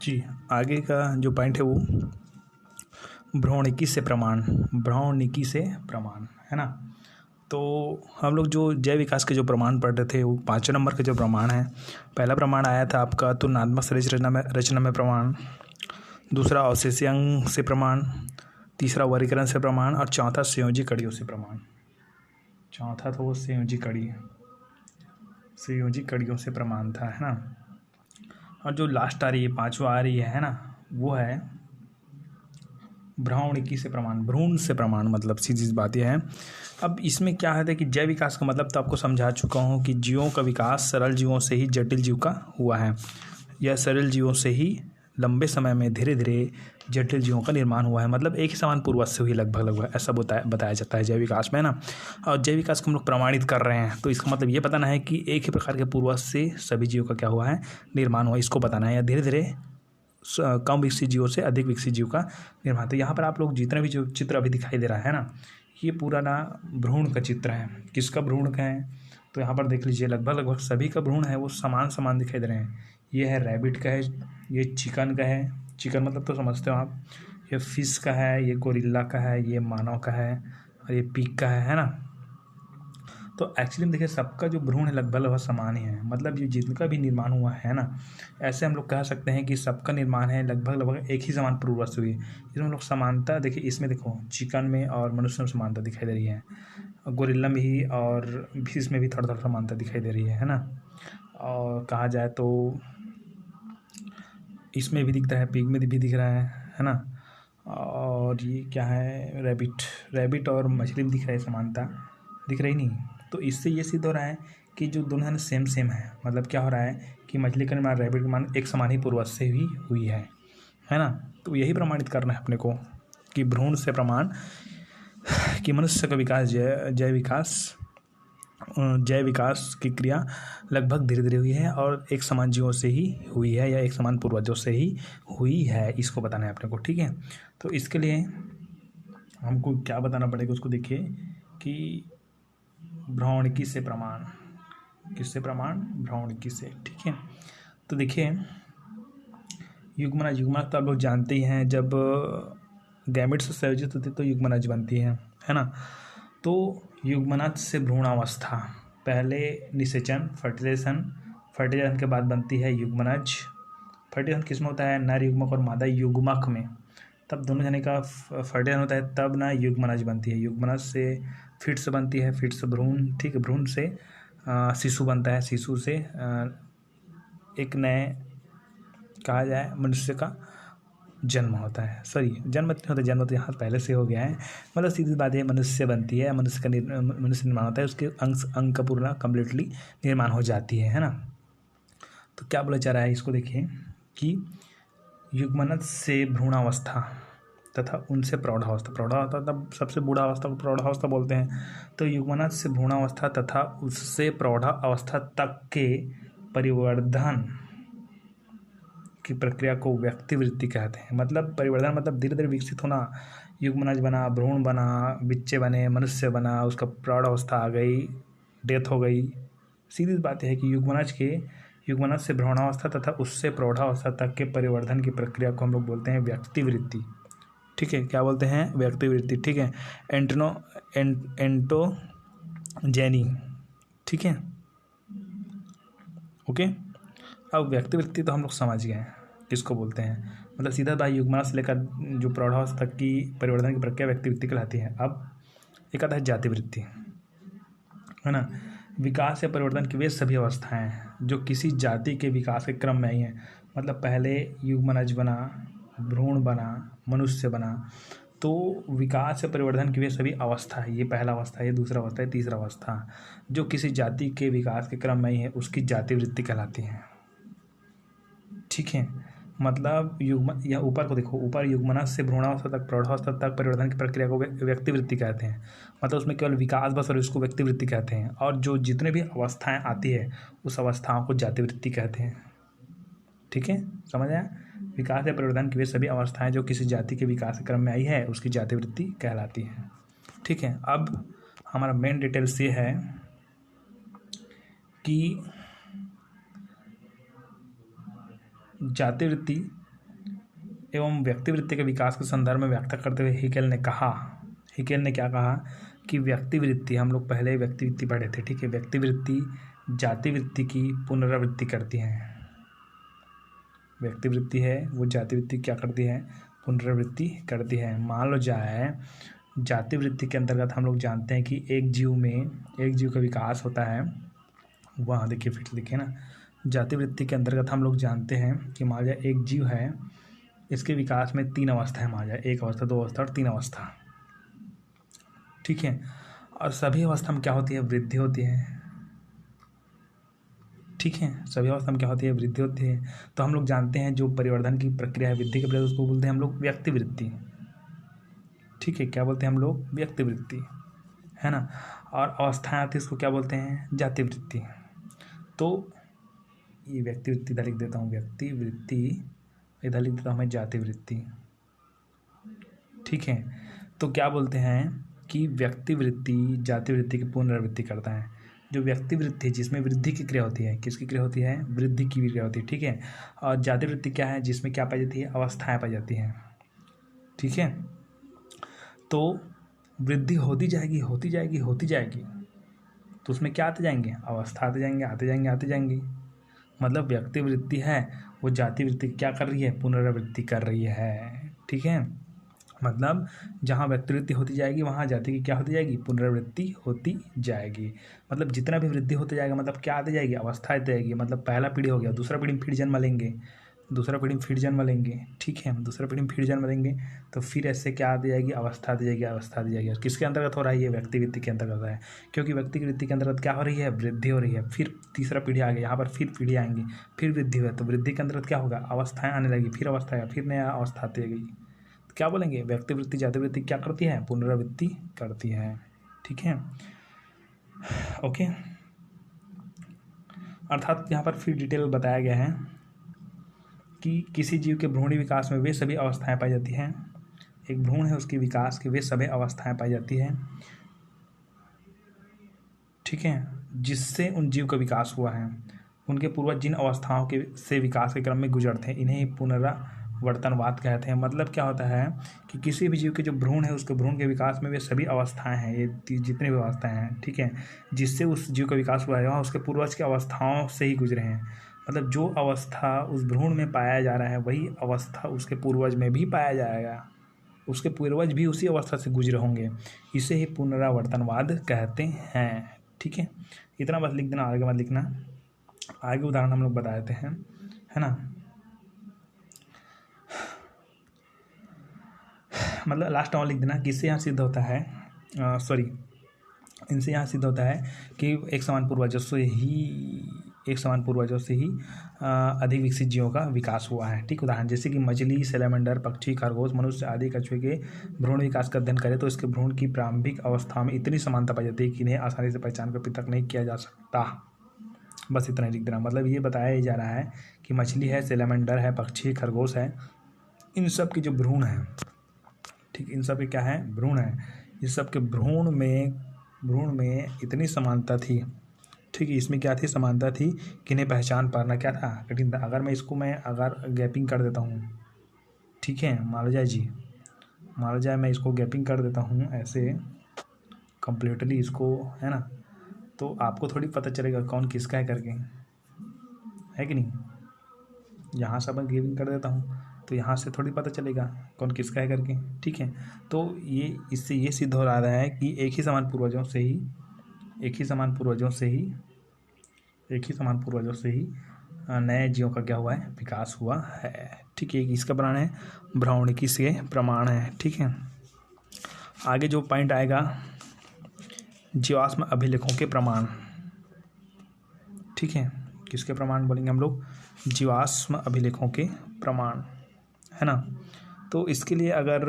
जी, आगे का जो पॉइंट है वो भ्रौणिकी से प्रमाण, भ्रौणिकी से प्रमाण, है ना। तो हम लोग जो जैव विकास के जो प्रमाण पढ़ रहे थे वो 5 नंबर के जो प्रमाण है, पहला प्रमाण आया था आपका तुलनात्मक शरीर रचना में प्रमाण, दूसरा अवशेषीय अंग से प्रमाण, तीसरा वर्गीकरण से प्रमाण और चौथा संयोजी कड़ियों से प्रमाण। चौथा तो वो संयोजी कड़ियों से प्रमाण था, है ना। और जो लास्ट आ रही है, पांचवा आ रही है ना, वो है भ्रौणिकी से प्रमाण, भ्रूण से प्रमाण। मतलब सीधी बात यह है। अब इसमें क्या है कि जैव विकास का मतलब तो आपको समझा चुका हूँ कि जीवों का विकास सरल जीवों से ही जटिल जीव का हुआ है। यह सरल जीवों से ही लंबे समय में धीरे धीरे जटिल जीवों का निर्माण हुआ है। मतलब एक ही समान पूर्वज से हुई लगभग ऐसा बताया जाता है जैव विकास में, ना। और जैव विकास को हम लोग प्रमाणित कर रहे हैं, तो इसका मतलब ये बताना है कि एक ही प्रकार के पूर्वज से सभी जीवों का क्या हुआ है, निर्माण हुआ। इसको बताना है, या धीरे धीरे कम विकसित जीवों से अधिक विकसित जीव का निर्माण। तो यहाँ पर आप लोग जितना भी जो चित्र अभी दिखाई दे रहा है ना, ये पूरा ना भ्रूण का चित्र है। किसका भ्रूण का है, तो यहाँ पर देख लीजिए लगभग सभी का भ्रूण है वो समान दिखाई दे रहे हैं। ये है रैबिट का है, ये चिकन का है, चिकन मतलब तो समझते हो आप, ये फिश का है, ये गोरिल्ला का है, ये मानव का है और ये पिग का है ना। तो एक्चुअली में देखिए सबका जो भ्रूण है लगभग समान ही है। मतलब ये जिनका भी निर्माण हुआ है ना, ऐसे हम लोग कह सकते हैं कि सबका निर्माण है लगभग एक ही समान पूर्वज से हुई। इसमें हम लोग समानता देखिए, इसमें देखो चिकन में और मनुष्य में समानता दिखाई दे रही है, गोरिल्ला में ही और फिश में भी थोड़ा थोड़ा समानता दिखाई दे रही है ना। और कहा जाए तो इसमें भी दिखता है, पिग में भी दिख रहा है ना। और ये क्या है, रैबिट और मछली में दिख रहा है समानता, दिख रही नहीं। तो इससे ये सिद्ध हो रहा है कि जो दोनों है सेम है। मतलब क्या हो रहा है कि मछली का निर्माण रैबिट का निर्माण एक समान ही पूर्वज से ही हुई है ना। तो यही प्रमाणित करना है अपने को कि भ्रूण से प्रमाण कि मनुष्य का विकास जैव विकास की क्रिया लगभग धीरे धीरे हुई है और एक समान जीवों से ही हुई है, या एक समान पूर्वजों से ही हुई है। इसको बताना है अपने को, ठीक है। तो इसके लिए हमको क्या बताना पड़ेगा, उसको देखिए कि भ्रौणिकी से प्रमाण, किससे प्रमाण, भ्रौणिकी से, ठीक है। तो देखिए युग्मनज तो आप लोग जानते ही हैं, जब गैमेट्स से संयोजित होती तो युग्मनज बनती है ना। तो युग्मनज से भ्रूणावस्था, पहले निषेचन फर्टिलाइजेशन के बाद बनती है युग्मनज। फर्टिलाइजेशन किसमें होता है, नर युग्मक और मादा युग्मक में, तब दोनों जने का फर्टिलाइजेशन होता है, तब ना युग्मनज बनती है। युग्मनज से फिर से बनती है, फिर से भ्रूण, ठीक है। भ्रूण से शिशु बनता है, शिशु से एक नए कहा जाए मनुष्य का जन्म होता है। सॉरी, जन्म नहीं होता, जन्म तो यहाँ पहले से हो गया है। मतलब सीधी बात है, मनुष्य बनती है, मनुष्य निर्माण होता है, उसके अंग का पूरा कम्प्लीटली निर्माण हो जाती है ना। तो क्या बोला जा रहा है, इसको देखिए कि युग्मनज से भ्रूणावस्था तथा उनसे प्रौढ़ावस्था तब सबसे बूढ़ा अवस्था को प्रौढ़ावस्था बोलते हैं। तो युग्मनज से भ्रूणावस्था तथा उससे प्रौढ़ावस्था तक के परिवर्धन की प्रक्रिया को व्यक्तिवृत्ति कहते हैं। मतलब परिवर्तन मतलब धीरे धीरे विकसित होना, युग्मनज बना, भ्रूण बना, बच्चे बने, मनुष्य बना, उसका प्रौढ़ अवस्था आ गई, डेथ हो गई। सीधी बात है कि युग्मनज से भ्रूणावस्था तथा उससे प्रौढ़ावस्था तक के परिवर्धन की प्रक्रिया को हम लोग बोलते हैं व्यक्तिवृत्ति, ठीक है। क्या बोलते हैं, व्यक्तिवृत्ति, ठीक है। एंटोजेनी, ठीक है, ओके। अब व्यक्तिवृत्ति तो हम लोग समझ गए किसको बोलते हैं। मतलब सीधा बाई युग्मनज से लेकर जो प्रौढ़ावस्था तक की परिवर्तन की प्रक्रिया व्यक्तिवृत्ति कहलाती है। अब एक आता है जातिवृत्ति, है ना। विकास या परिवर्तन की वे सभी अवस्थाएं जो किसी जाति के विकास के क्रम में आई हैं। मतलब पहले युग्मनज बना, भ्रूण बना, मनुष्य बना, तो विकास या परिवर्तन की वे सभी अवस्था है। ये पहला अवस्था, ये दूसरा अवस्था, ये तीसरा अवस्था, जो किसी जाति के विकास के क्रम में आई है, उसकी जातिवृत्ति कहलाती है, ठीक है। मतलब या ऊपर को देखो, ऊपर युग्मनज से भ्रूणावस्था तक प्रौढ़ावस्था तक परिवर्तन की प्रक्रिया को व्यक्तिवृत्ति कहते हैं। मतलब उसमें केवल विकास बस, और इसको व्यक्तिवृत्ति कहते हैं। और जो जितने भी अवस्थाएं आती है उस अवस्थाओं को जातिवृत्ति कहते हैं, ठीक है, समझ आया। विकास या परिवर्तन की वे सभी अवस्थाएं जो किसी जाति के विकास के क्रम में आई है, उसकी जातिवृत्ति कहलाती है, ठीक है। अब हमारा मेन डिटेल्स ये है कि जातिवृत्ति एवं व्यक्तिवृत्ति के विकास के संदर्भ में व्याख्या करते हुए हिकेल ने क्या कहा कि व्यक्तिवृत्ति, हम लोग पहले व्यक्तिवृत्ति पढ़े थे, ठीक है, व्यक्तिवृत्ति जातिवृत्ति की पुनरावृत्ति करती है। व्यक्तिवृत्ति है वो जातिवृत्ति क्या करती है, पुनरावृत्ति करती है। मान लो जाए जातिवृत्ति के अंतर्गत हम लोग जानते हैं कि एक जीव का विकास होता है, वहाँ देखिए फिर लिखे ना, जातिवृत्ति के अंतर्गत हम लोग जानते हैं कि मान जाए एक जीव है, इसके विकास में 3 अवस्था है, मान जाए 1 अवस्था, 2 अवस्था और 3 अवस्था, ठीक है। और सभी अवस्था में क्या होती है, वृद्धि होती है, ठीक है, सभी अवस्था में क्या होती है, वृद्धि होती है। तो हम लोग जानते हैं जो परिवर्धन की प्रक्रिया है, वृद्धि की प्रक्रिया, उसको बोलते हैं हम लोग व्यक्तिवृत्ति, ठीक है, क्या बोलते हैं हम लोग, व्यक्तिवृत्ति, है ना। और अवस्थाएं आती है, उसको क्या बोलते हैं, जातिवृत्ति। तो ये व्यक्तिवृत्ति इधर लिख देता हूँ, व्यक्तिवृत्ति, इधर लिख देता हूँ मैं जातिवृत्ति, ठीक है। तो क्या बोलते हैं कि व्यक्तिवृत्ति जातिवृत्ति की पुनरावृत्ति करता है। जो व्यक्तिवृत्ति जिसमें वृद्धि की क्रिया होती है, किसकी क्रिया होती है, वृद्धि की क्रिया होती है, ठीक है। और जातिवृत्ति क्या है, जिसमें क्या पाई जाती है, अवस्थाएं पाई जाती हैं, ठीक है। तो वृद्धि होती जाएगी, तो उसमें क्या आते जाएंगे, अवस्था आते जाएंगे। मतलब व्यक्तिवृत्ति है वो जातिवृत्ति क्या कर रही है, पुनरावृत्ति कर रही है, ठीक है। मतलब जहाँ व्यक्तिवृत्ति होती जाएगी वहाँ जाति की क्या होती जाएगी, पुनरावृत्ति होती जाएगी। मतलब जितना भी वृद्धि होते जाएगा, मतलब क्या आती जाएगी, अवस्था आती जाएगी। मतलब पहला पीढ़ी हो गया, दूसरा पीढ़ी में फिर जन्म लेंगे, ठीक है, दूसरा पीढ़ी में फिर जन्म लेंगे, तो फिर ऐसे क्या आती जाएगी, अवस्था आती जाएगी। और किसके अंतर्गत हो रहा है, ये व्यक्तिवृत्ति के अंतर्गत है, क्योंकि व्यक्तिवृत्ति के अंतर्गत क्या हो रही है, वृद्धि हो रही है। फिर तीसरा पीढ़ी आ गया, यहाँ पर फिर पीढ़ी आएंगी, फिर वृद्धि हुआ, तो वृद्धि के अंतर्गत क्या होगा, अवस्थाएं आने लगी, फिर अवस्था आएगा, फिर नया अवस्था आती गई। तो क्या बोलेंगे, व्यक्तिवृत्ति जातिवृत्ति क्या करती है, पुनरावृत्ति करती है, ठीक है, ओके। अर्थात यहाँ पर फिर डिटेल बताया गया है कि किसी जीव के भ्रूणी विकास में वे सभी अवस्थाएं पाई जाती हैं। एक भ्रूण है, उसके विकास के वे सभी अवस्थाएं पाई जाती हैं, ठीक है, जिससे उन जीव का विकास हुआ है। उनके पूर्वज जिन अवस्थाओं के से विकास के क्रम में गुजरते हैं, इन्हें ही पुनरावर्तनवाद कहते हैं। मतलब क्या होता है कि किसी भी जीव के जो भ्रूण है, उसके भ्रूण के विकास में वे सभी अवस्थाएं हैं, ये जितनी भी अवस्थाएं हैं, ठीक है, जिससे उस जीव का विकास हुआ है, वहाँ उसके पूर्वज की अवस्थाओं से ही गुजरे हैं। मतलब जो अवस्था उस भ्रूण में पाया जा रहा है, वही अवस्था उसके पूर्वज में भी पाया जाएगा, उसके पूर्वज भी उसी अवस्था से गुजरे होंगे। इसे ही पुनरावर्तनवाद कहते हैं, ठीक है। इतना बस लिख देना, आगे मत लिखना, आगे उदाहरण हम लोग बता देते हैं, है ना। मतलब लास्ट और लिख देना कि इससे यहाँ सिद्ध होता है, इनसे यहाँ सिद्ध होता है कि एक समान पूर्वजों से ही अधिक विकसित जीवों का विकास हुआ है, ठीक। उदाहरण जैसे कि मछली, सैलेमेंडर, पक्षी, खरगोश, मनुष्य आदि कछुए के भ्रूण विकास का अध्ययन करें तो इसके भ्रूण की प्रारंभिक अवस्था में इतनी समानता पाई जाती है कि इन्हें आसानी से पहचान कर पृथक नहीं किया जा सकता। बस इतना ही लिख देना। मतलब ये बताया जा रहा है कि मछली है, सैलेमेंडर है, पक्षी, खरगोश है, इन सब की जो भ्रूण है, ठीक, इन सब के क्या है, भ्रूण है, इस सब के भ्रूण में इतनी समानता थी, ठीक है, इसमें क्या थी, समानता थी कि इन्हें पहचान पाना क्या था, कठिन था। अगर अगर गैपिंग कर देता हूँ, ठीक है, मान लो जाए मैं इसको गैपिंग कर देता हूँ ऐसे कंप्लीटली इसको, है ना, तो आपको थोड़ी पता चलेगा कौन किसका है करके, है कि नहीं। यहाँ से मैं गैपिंग कर देता हूँ तो यहाँ से थोड़ी पता चलेगा कौन किसका है करके, ठीक है। तो ये इससे ये सिद्ध हो रहा है कि एक ही समान पूर्वजों से ही नए जीवों का क्या हुआ है, विकास हुआ है, ठीक है। इसका प्रमाण है भ्रौणिकी से प्रमाण है, ठीक है। आगे जो पॉइंट आएगा, जीवाश्म अभिलेखों के प्रमाण, ठीक है, किसके प्रमाण बोलेंगे हम लोग, जीवाश्म अभिलेखों के प्रमाण, है ना। तो इसके लिए अगर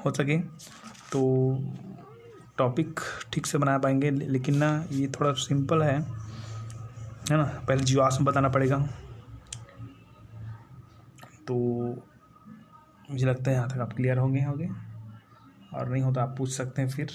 हो सके तो टॉपिक ठीक से बना पाएंगे, लेकिन ना ये थोड़ा सिंपल है ना। पहले जीवाश्म बताना पड़ेगा, तो मुझे लगता है यहाँ तक आप क्लियर होंगे, और नहीं हो तो आप पूछ सकते हैं फिर।